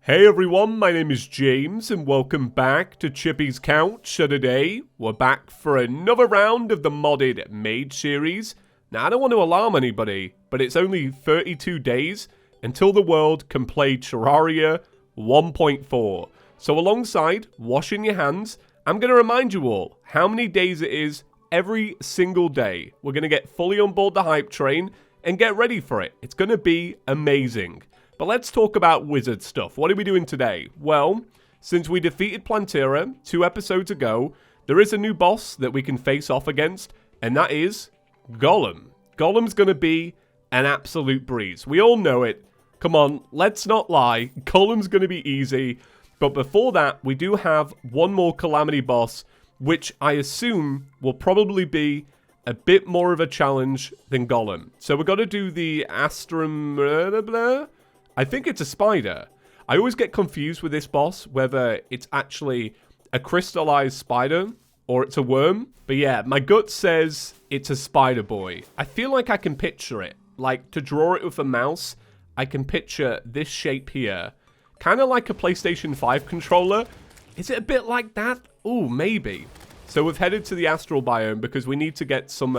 Hey everyone, my name is James and welcome back to Chippy's Couch. So today, we're back for another round of the Modded Mage series. Now I don't want to alarm anybody, but it's only 32 days until the world can play Terraria 1.4. So alongside washing your hands, I'm going to remind you all how many days it is every single day. We're going to get fully on board the hype train and get ready for it. It's going to be amazing. But let's talk about wizard stuff. What are we doing today? Well, since we defeated Plantera 2 episodes ago, there is a new boss that we can face off against, and that is Gollum. Gollum's going to be an absolute breeze. We all know it. Come on, let's not lie. Gollum's going to be easy. But before that, we do have one more Calamity boss, which I assume will probably be a bit more of a challenge than Gollum. So we're going to do the Astral... I think it's a spider. I always get confused with this boss, whether it's actually a crystallized spider or it's a worm. But yeah, my gut says it's a spider boy. I feel like I can picture it. Like, to draw it with a mouse, I can picture this shape here. Kind of like a PlayStation 5 controller. Is it a bit like that? Ooh, maybe. So we've headed to the Astral Biome because we need to get some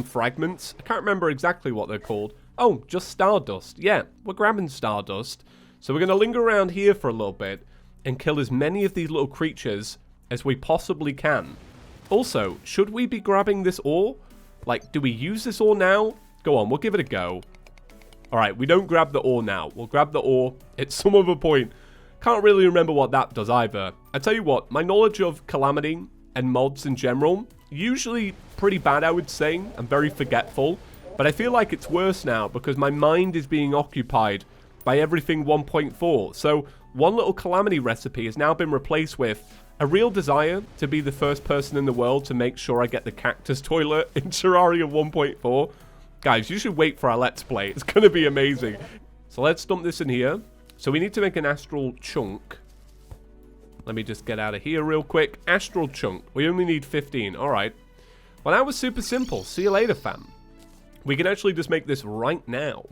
fragments. I can't remember exactly what they're called. Oh, just Stardust. Yeah, we're grabbing Stardust. So we're going to linger around here for a little bit and kill as many of these little creatures as we possibly can. Also, should we be grabbing this ore? Like, do we use this ore now? Go on, we'll give it a go. Alright, we don't grab the ore now. We'll grab the ore at some other point. Can't really remember what that does either. I tell you what, my knowledge of Calamity and mods in general, usually pretty bad, I would say. I'm very forgetful. But I feel like it's worse now because my mind is being occupied by everything 1.4. So one little Calamity recipe has now been replaced with a real desire to be the first person in the world to make sure I get the cactus toilet in Terraria 1.4. Guys, you should wait for our Let's Play. It's going to be amazing. So let's dump this in here. So we need to make an astral chunk. Let me just get out of here real quick. Astral chunk. We only need 15. All right. Well, that was super simple. See you later, fam. We can actually just make this right now.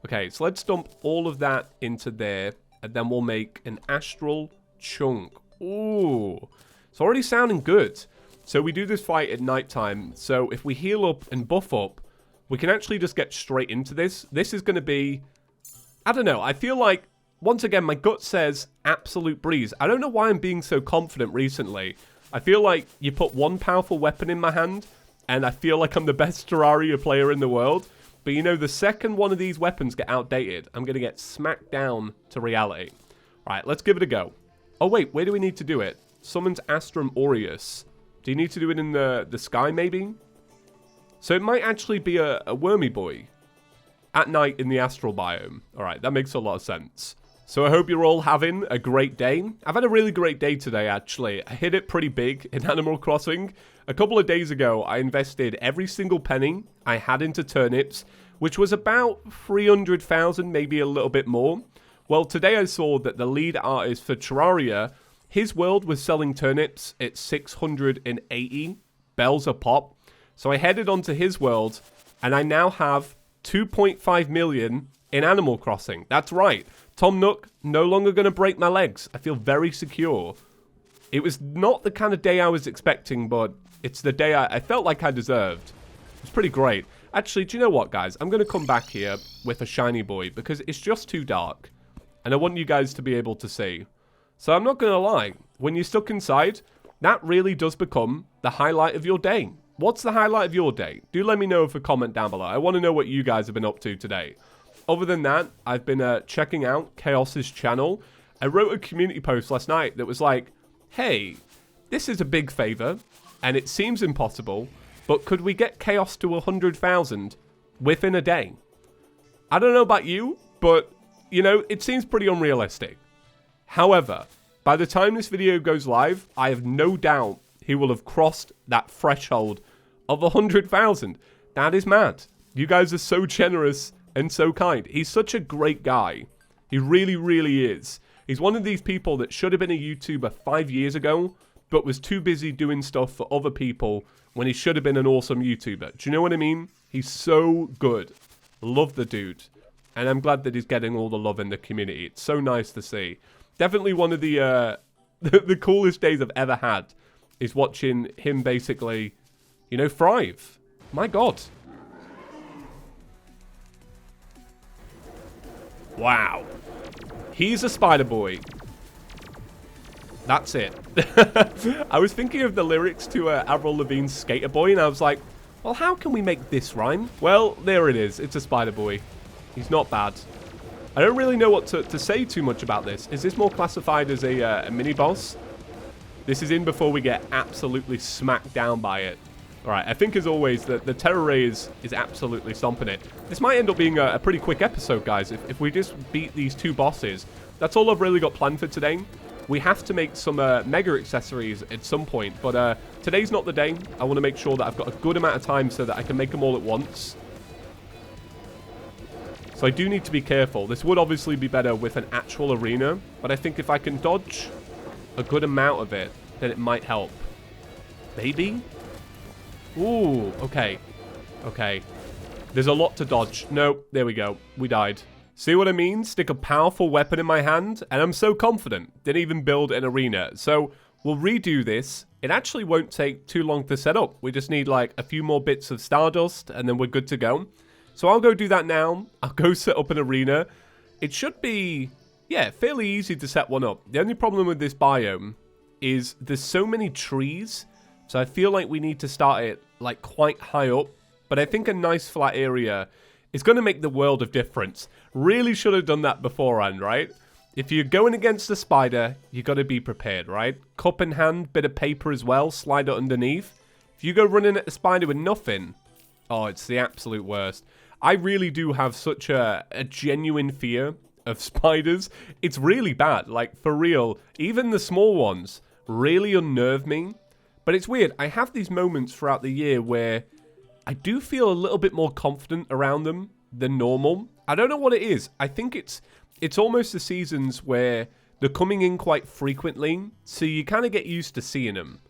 Okay, so let's dump all of that into there, and then we'll make an astral chunk. Ooh, it's already sounding good. So we do this fight at nighttime, so if we heal up and buff up, we can actually just get straight into this. This is going to be, I don't know, I feel like, once again, my gut says absolute breeze. I don't know why I'm being so confident recently. I feel like you put one powerful weapon in my hand, and I feel like I'm the best Terraria player in the world. But you know, the second one of these weapons get outdated, I'm going to get smacked down to reality. Alright, let's give it a go. Oh wait, where do we need to do it? Summons Astrum Aureus. Do you need to do it in the sky maybe? So it might actually be a wormy boy. At night in the Astral Biome. Alright, that makes a lot of sense. So I hope you're all having a great day. I've had a really great day today, actually. I hit it pretty big in Animal Crossing. A couple of days ago, I invested every single penny I had into turnips, which was about 300,000, maybe a little bit more. Well, today I saw that the lead artist for Terraria, his world was selling turnips at 680 bells a pop. So I headed onto his world, and I now have 2.5 million in Animal Crossing. That's right. Tom Nook, no longer going to break my legs. I feel very secure. It was not the kind of day I was expecting, but it's the day I felt like I deserved. It's pretty great. Actually, do you know what, guys? I'm going to come back here with a shiny boy because it's just too dark. And I want you guys to be able to see. So I'm not going to lie. When you're stuck inside, that really does become the highlight of your day. What's the highlight of your day? Do let me know with a comment down below. I want to know what you guys have been up to today. Other than that, I've been checking out Chaos's channel. I wrote a community post last night that was like, hey, this is a big favor, and it seems impossible, but could we get Chaos to 100,000 within a day? I don't know about you, but, you know, it seems pretty unrealistic. However, by the time this video goes live, I have no doubt he will have crossed that threshold of 100,000. That is mad. You guys are so generous and so kind. He's such a great guy. He really, really is. He's one of these people that should have been a YouTuber 5 years ago, but was too busy doing stuff for other people when he should have been an awesome YouTuber. Do you know what I mean? He's so good. Love the dude. And I'm glad that he's getting all the love in the community. It's so nice to see. Definitely one of the the coolest days I've ever had is watching him basically, you know, thrive. My God. Wow. He's a spider boy. That's it. I was thinking of the lyrics to Avril Lavigne's Skater Boy, and I was like, well, how can we make this rhyme? Well, there it is. It's a spider boy. He's not bad. I don't really know what to say too much about this. Is this more classified as a mini-boss? This is in before we get absolutely smacked down by it. All right, I think as always, the Terraria is absolutely stomping it. This might end up being a pretty quick episode, guys. If we just beat these 2 bosses, that's all I've really got planned for today. We have to make some mega accessories at some point, but today's not the day. I want to make sure that I've got a good amount of time so that I can make them all at once. So I do need to be careful. This would obviously be better with an actual arena, but I think if I can dodge a good amount of it, then it might help. Maybe? Ooh, okay. Okay. There's a lot to dodge. Nope, there we go. We died. See what I mean? Stick a powerful weapon in my hand, and I'm so confident. Didn't even build an arena. So we'll redo this. It actually won't take too long to set up. We just need like a few more bits of Stardust, and then we're good to go. So I'll go do that now. I'll go set up an arena. It should be, yeah, fairly easy to set one up. The only problem with this biome is there's so many trees. So I feel like we need to start it like quite high up. But I think a nice flat area is going to make the world of difference. Really should have done that beforehand, right? If you're going against a spider, you got to be prepared, right? Cup in hand, bit of paper as well, slide it underneath. If you go running at the spider with nothing, oh, it's the absolute worst. I really do have such a genuine fear of spiders. It's really bad, like for real. Even the small ones really unnerve me. But it's weird, I have these moments throughout the year where I do feel a little bit more confident around them than normal. I don't know what it is. I think it's almost the seasons where they're coming in quite frequently, so you kind of get used to seeing them.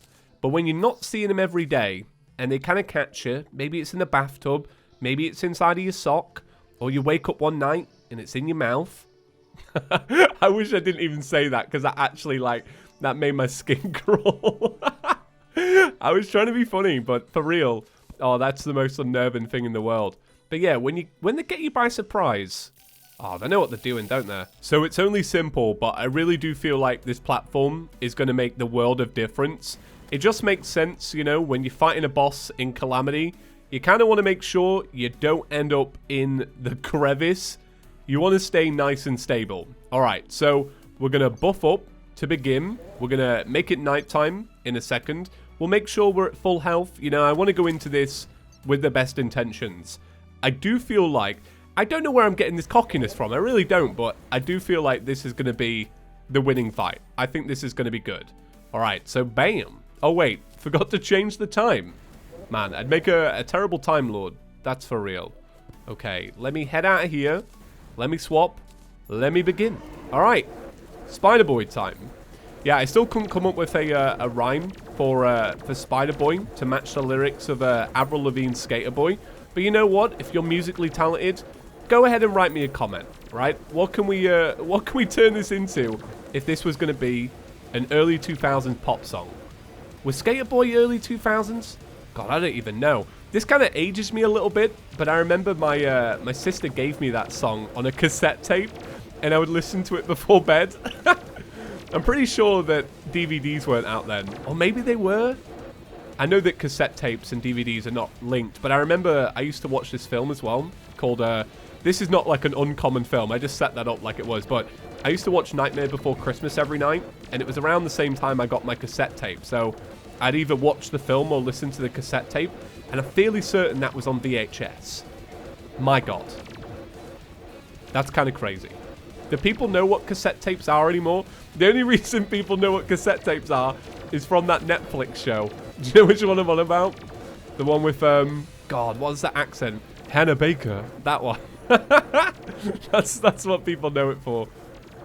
But when you're not seeing them every day, and they kind of catch you, maybe it's in the bathtub, maybe it's inside of your sock, or you wake up one night and it's in your mouth. I wish I didn't even say that, because that actually, like, that made my skin crawl. I was trying to be funny, but for real, oh, that's the most unnerving thing in the world. But yeah, when they get you by surprise, oh, they know what they're doing, don't they? So it's only simple, but I really do feel like this platform is going to make the world of difference. It just makes sense, you know, when you're fighting a boss in Calamity, you kind of want to make sure you don't end up in the crevice. You want to stay nice and stable. All right, so we're going to buff up to begin. We're going to make it nighttime in a second. We'll make sure we're at full health. You know, I want to go into this with the best intentions. I do feel like, I don't know where I'm getting this cockiness from. I really don't, but I do feel like this is going to be the winning fight. I think this is going to be good. All right, so bam. Oh, wait, forgot to change the time. Man, I'd make a terrible Time Lord. That's for real. Okay, let me head out of here. Let me swap. Let me begin. All right, Spider Boy time. Yeah, I still couldn't come up with a rhyme for Spider Boy to match the lyrics of Avril Lavigne's Skater Boy. But you know what? If you're musically talented, go ahead and write me a comment, right? What can we turn this into if this was going to be an early 2000s pop song? Was Skater Boy early 2000s? God, I don't even know. This kind of ages me a little bit, but I remember my sister gave me that song on a cassette tape, and I would listen to it before bed. I'm pretty sure that DVDs weren't out then. Or maybe they were? I know that cassette tapes and DVDs are not linked, but I remember I used to watch this film as well, called, this is not like an uncommon film, I just set that up like it was, but I used to watch Nightmare Before Christmas every night, and it was around the same time I got my cassette tape, so I'd either watch the film or listen to the cassette tape, and I'm fairly certain that was on VHS. My God. That's kind of crazy. Do people know what cassette tapes are anymore? The only reason people know what cassette tapes are is from that Netflix show. Do you know which one I'm on about? The one with, God, what's that accent? Hannah Baker. That one. That's what people know it for.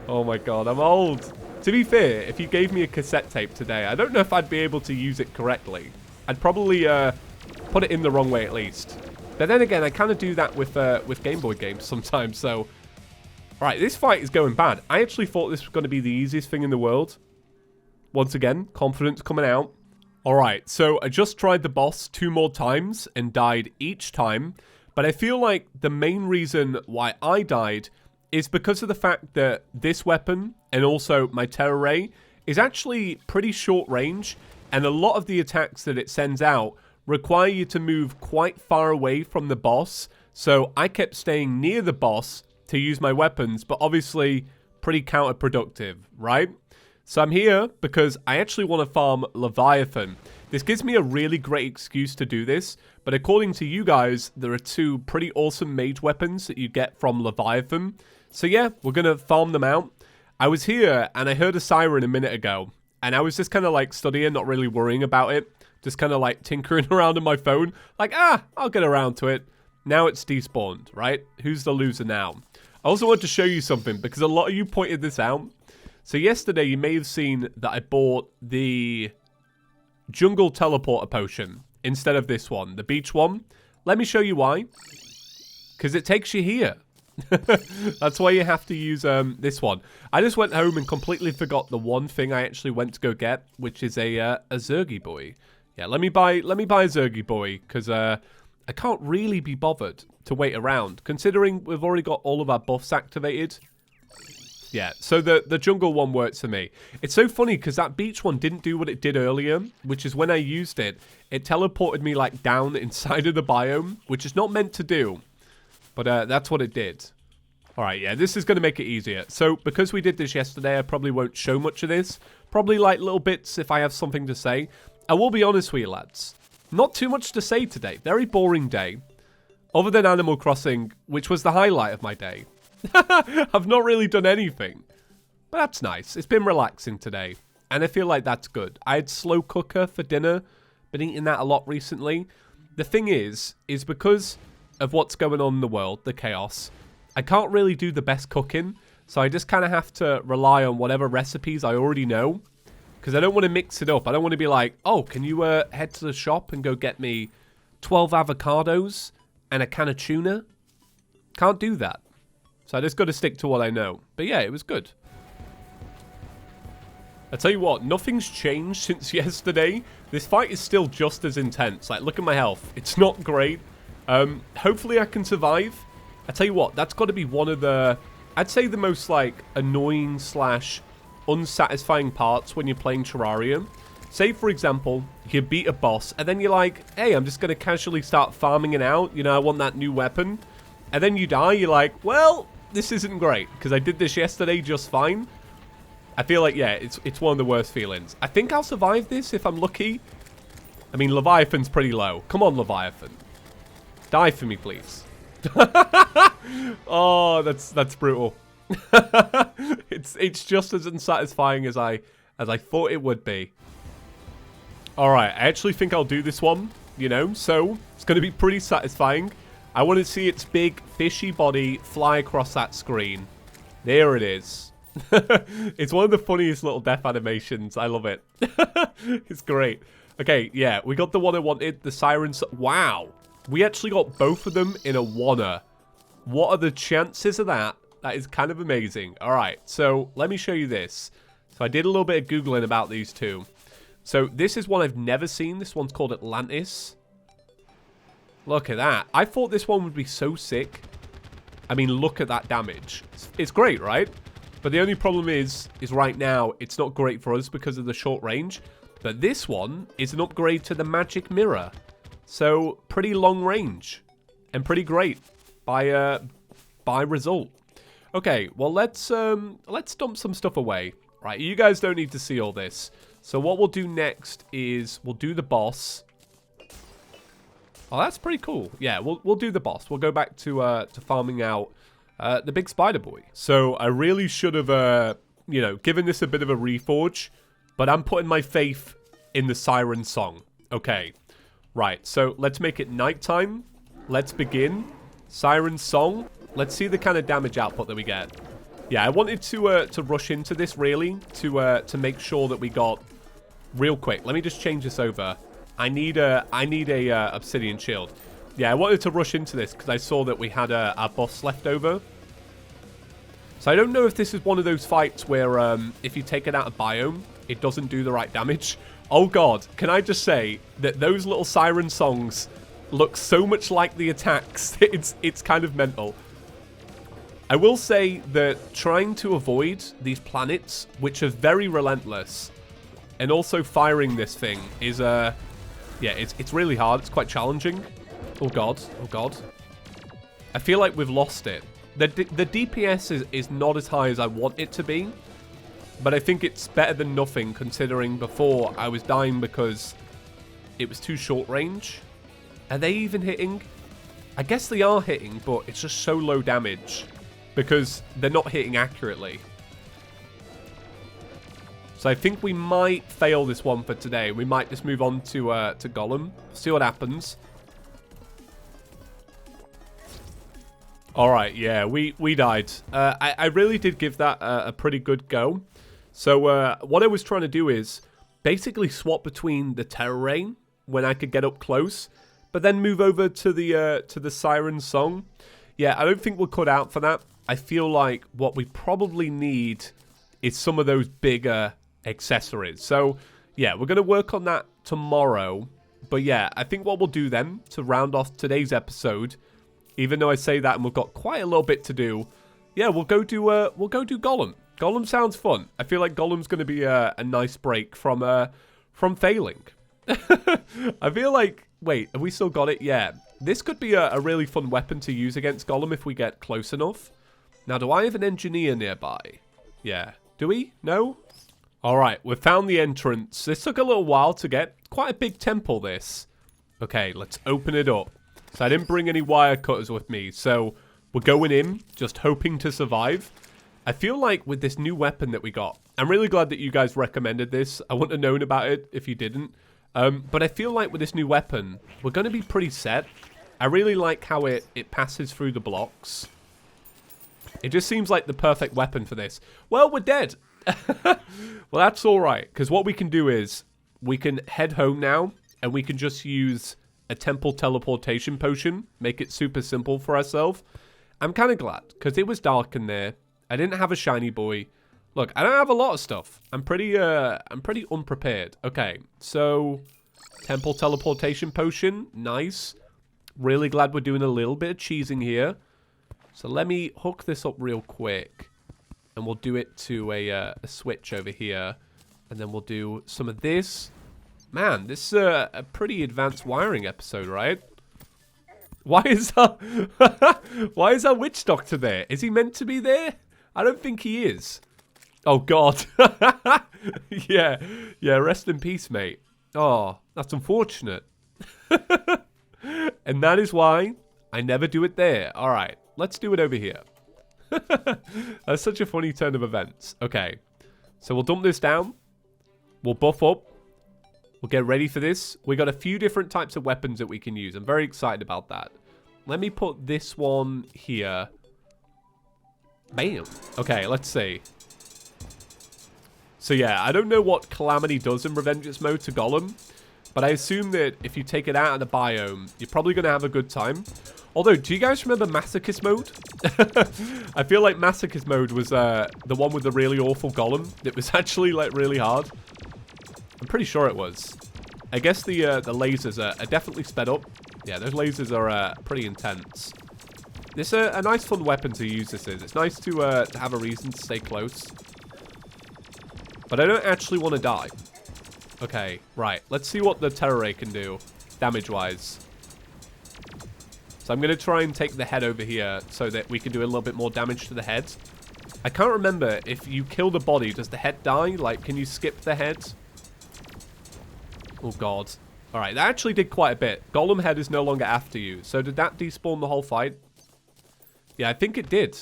Oh my God, I'm old. To be fair, if you gave me a cassette tape today, I don't know if I'd be able to use it correctly. I'd probably put it in the wrong way at least. But then again, I kind of do that with Game Boy games sometimes. So, right, this fight is going bad. I actually thought this was going to be the easiest thing in the world. Once again, confidence coming out. All right, so I just tried the boss 2 more times and died each time. But I feel like the main reason why I died is because of the fact that this weapon and also my Terra Ray is actually pretty short range, and a lot of the attacks that it sends out require you to move quite far away from the boss. So I kept staying near the boss to use my weapons, but obviously pretty counterproductive, right? So I'm here because I actually want to farm Leviathan. This gives me a really great excuse to do this, but according to you guys, there are 2 pretty awesome mage weapons that you get from Leviathan. So yeah, we're going to farm them out. I was here and I heard a siren a minute ago, and I was just kind of like studying, not really worrying about it. Just kind of like tinkering around on my phone, like, I'll get around to it. Now it's despawned, right? Who's the loser now? I also want to show you something because a lot of you pointed this out. So yesterday you may have seen that I bought the jungle teleporter potion instead of this one, the beach one. Let me show you why. Because it takes you here. That's why you have to use this one. I just went home and completely forgot the one thing I actually went to go get, which is a Zergy boy. Yeah, let me buy a Zergy boy because I can't really be bothered to wait around, considering we've already got all of our buffs activated. Yeah, so the jungle one works for me. It's so funny because that beach one didn't do what it did earlier, which is when I used it, it teleported me like down inside of the biome, which is not meant to do. But that's what it did. All right, yeah, this is going to make it easier. So because we did this yesterday, I probably won't show much of this. Probably like little bits if I have something to say. I will be honest with you, lads. Not too much to say today. Very boring day. Other than Animal Crossing, which was the highlight of my day. I've not really done anything. But that's nice. It's been relaxing today. And I feel like that's good. I had slow cooker for dinner. Been eating that a lot recently. The thing is because of what's going on in the world, the chaos, I can't really do the best cooking. So I just kind of have to rely on whatever recipes I already know. Because I don't want to mix it up. I don't want to be like, oh, can you head to the shop and go get me 12 avocados and a can of tuna? Can't do that. So I just got to stick to what I know. But yeah, it was good. I tell you what, nothing's changed since yesterday. This fight is still just as intense. Like, look at my health. It's not great. Hopefully I can survive. I tell you what, that's got to be one of the, I'd say the most like annoying / unsatisfying parts when you're playing Terraria. Say, for example, you beat a boss, and then you're like, hey, I'm just going to casually start farming it out. You know, I want that new weapon. And then you die, you're like, well, this isn't great, because I did this yesterday just fine. I feel like, yeah, it's one of the worst feelings. I think I'll survive this if I'm lucky. I mean, Leviathan's pretty low. Come on, Leviathan. Die for me, please. Oh, that's brutal. It's just as unsatisfying as I thought it would be. Alright, I actually think I'll do this one, you know, so it's going to be pretty satisfying. I want to see its big fishy body fly across that screen. There it is. It's one of the funniest little death animations. I love it. It's great. Okay, yeah, we got the one I wanted, the Sirens. Wow, we actually got both of them in a wanna. What are the chances of that? That is kind of amazing. All right, so let me show you this. So I did a little bit of Googling about these two. So this is one I've never seen. This one's called Atlantis. Look at that. I thought this one would be so sick. I mean, look at that damage. It's great, right? But the only problem is right now, it's not great for us because of the short range. But this one is an upgrade to the magic mirror. So pretty long range and pretty great by result. Okay, well, let's dump some stuff away. Right, you guys don't need to see all this. So what we'll do next is we'll do the boss. Oh, that's pretty cool. Yeah, we'll do the boss. We'll go back to farming out the big spider boy. So I really should have, you know, given this a bit of a reforge, but I'm putting my faith in the siren song. Okay, right. So let's make it nighttime. Let's begin. Siren song. Let's see the kind of damage output that we get. Yeah, I wanted to rush into this really to make sure that we got real quick. Let me just change this over. I need a obsidian shield. Yeah, I wanted to rush into this because I saw that we had our buffs left over. So I don't know if this is one of those fights where if you take it out of biome, it doesn't do the right damage. Oh god, can I just say that those little siren songs look so much like the attacks. It's kind of mental. I will say that trying to avoid these planets, which are very relentless, and also firing this thing is, yeah, it's really hard. It's quite challenging. Oh god, oh god. I feel like we've lost it. The DPS is not as high as I want it to be, but I think it's better than nothing considering before I was dying because it was too short range. Are they even hitting? I guess they are hitting, but it's just so low damage because they're not hitting accurately. So I think we might fail this one for today. We might just move on to Gollum. See what happens. Alright, yeah, we died. I really did give that a pretty good go. So what I was trying to do is basically swap between the Terror Ray when I could get up close, but then move over to the Siren Song. Yeah, I don't think we're cut out for that. I feel like what we probably need is some of those bigger accessories. So, yeah, we're going to work on that tomorrow. But yeah, I think what we'll do then to round off today's episode, even though I say that and we've got quite a little bit to do, yeah, we'll go do Gollum. Gollum sounds fun. I feel like Gollum's going to be a nice break from failing. I feel like, wait, have we still got it? Yeah. This could be a really fun weapon to use against Gollum if we get close enough. Now, do I have an engineer nearby? Yeah. Do we? No? Alright, we've found the entrance. This took a little while to get. Quite a big temple, this. Okay, let's open it up. So I didn't bring any wire cutters with me, so we're going in, just hoping to survive. I feel like with this new weapon that we got, I'm really glad that you guys recommended this. I wouldn't have known about it if you didn't. But I feel like with this new weapon, we're going to be pretty set. I really like how it passes through the blocks. It just seems like the perfect weapon for this. Well, we're dead. Well, that's alright, because what we can do is we can head home now, and we can just use a temple teleportation potion, make it super simple for ourselves. I'm kind of glad, because it was dark in there. I didn't have a shiny boy. Look, I don't have a lot of stuff. I'm pretty unprepared. Okay, so temple teleportation potion, nice. Really glad we're doing a little bit of cheesing here. So let me hook this up real quick, and we'll do it to a switch over here, and then we'll do some of this. Man, this is a pretty advanced wiring episode, right? Why is our witch doctor there? Is he meant to be there? I don't think he is. Oh, God. Yeah, rest in peace, mate. Oh, that's unfortunate. And that is why I never do it there. All right, let's do it over here. That's such a funny turn of events. Okay, so we'll dump this down. We'll buff up. We'll get ready for this. We got a few different types of weapons that we can use. I'm very excited about that. Let me put this one here. Bam. Okay, let's see. So yeah, I don't know what Calamity does in Revengeance mode to Gollum, but I assume that if you take it out of the biome, you're probably going to have a good time. Although, do you guys remember Masochist mode? I feel like Masochist mode was the one with the really awful Gollum. It was actually like really hard. I'm pretty sure it was. I guess the lasers are definitely sped up. Yeah, those lasers are pretty intense. This is a nice fun weapon to use. This is. It's nice to have a reason to stay close. But I don't actually want to die. Okay, right. Let's see what the Terror Ray can do, damage-wise. So I'm going to try and take the head over here so that we can do a little bit more damage to the head. I can't remember if you kill the body, does the head die? Like, can you skip the head? Oh, God. All right, that actually did quite a bit. Gollum head is no longer after you. So did that despawn the whole fight? Yeah, I think it did.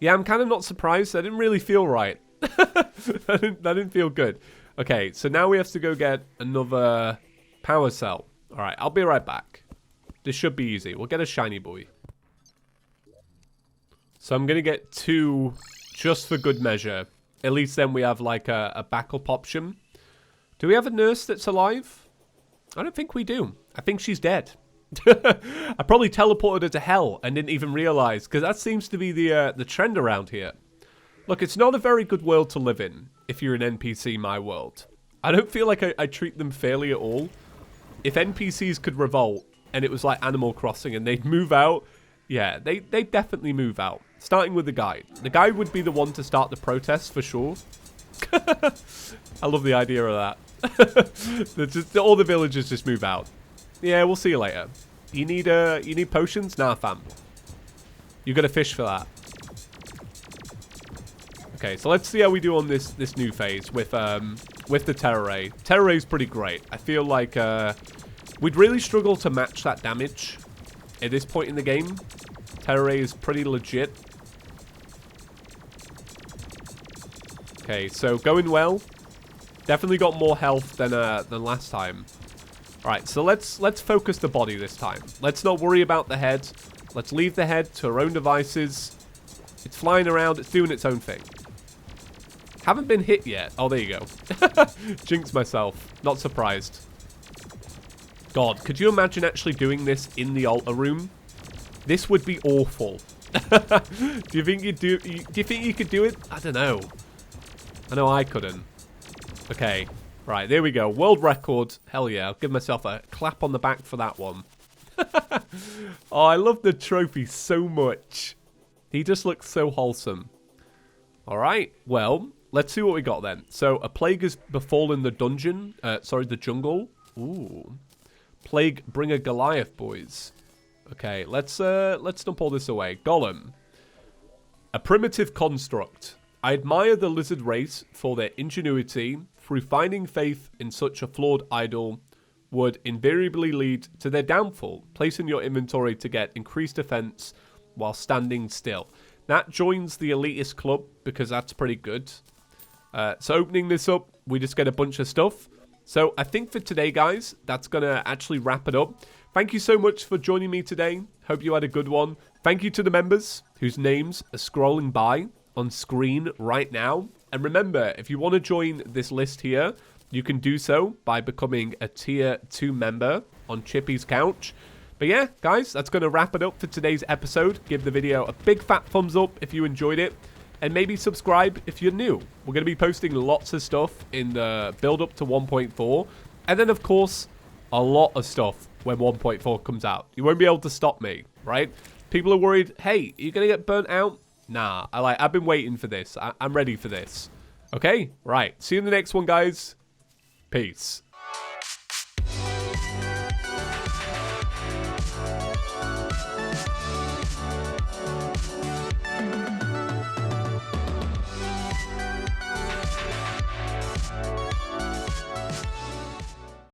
Yeah, I'm kind of not surprised. That didn't really feel right. that didn't feel good. Okay, so now we have to go get another power cell. All right, I'll be right back. This should be easy. We'll get a shiny boy. So I'm going to get 2 just for good measure. At least then we have like a backup option. Do we have a nurse that's alive? I don't think we do. I think she's dead. I probably teleported her to hell and didn't even realize, because that seems to be the trend around here. Look, it's not a very good world to live in if you're an NPC, my world. I don't feel like I treat them fairly at all. If NPCs could revolt and it was like Animal Crossing and they'd move out, yeah, they'd definitely move out. Starting with the guide. The guide would be the one to start the protest for sure. I love the idea of that. All the villagers just move out. Yeah, we'll see you later. You need potions? Nah, fam. You got to fish for that. Okay, so let's see how we do on this new phase with the Terraria. Terraria's pretty great. I feel like we'd really struggle to match that damage at this point in the game. Terraria is pretty legit. Okay, so going well. Definitely got more health than last time. Alright, so let's focus the body this time. Let's not worry about the head. Let's leave the head to our own devices. It's flying around. It's doing its own thing. Haven't been hit yet. Oh, there you go. Jinxed myself. Not surprised. God, could you imagine actually doing this in the altar room? This would be awful. Do you think do you think you could do it? I don't know. I know I couldn't. Okay. Right, there we go. World record. Hell yeah. I'll give myself a clap on the back for that one. Oh, I love the trophy so much. He just looks so wholesome. Alright, well, let's see what we got then. So, a plague has befallen the dungeon. The jungle. Ooh. Plague bringer Goliath, boys. Okay, let's dump all this away. Gollum. A primitive construct. I admire the lizard race for their ingenuity. Through finding faith in such a flawed idol would invariably lead to their downfall. Place in your inventory to get increased defense while standing still. That joins the elitist club because that's pretty good. So opening this up, we just get a bunch of stuff. So I think for today, guys, that's going to actually wrap it up. Thank you so much for joining me today. Hope you had a good one. Thank you to the members whose names are scrolling by on screen right now. And remember, if you want to join this list here, you can do so by becoming a Tier 2 member on Chippy's Couch. But yeah, guys, that's going to wrap it up for today's episode. Give the video a big fat thumbs up if you enjoyed it. And maybe subscribe if you're new. We're going to be posting lots of stuff in the build-up to 1.4. And then, of course, a lot of stuff when 1.4 comes out. You won't be able to stop me, right? People are worried, hey, are you going to get burnt out? Nah, I've been waiting for this. I'm ready for this. Okay, right. See you in the next one, guys. Peace.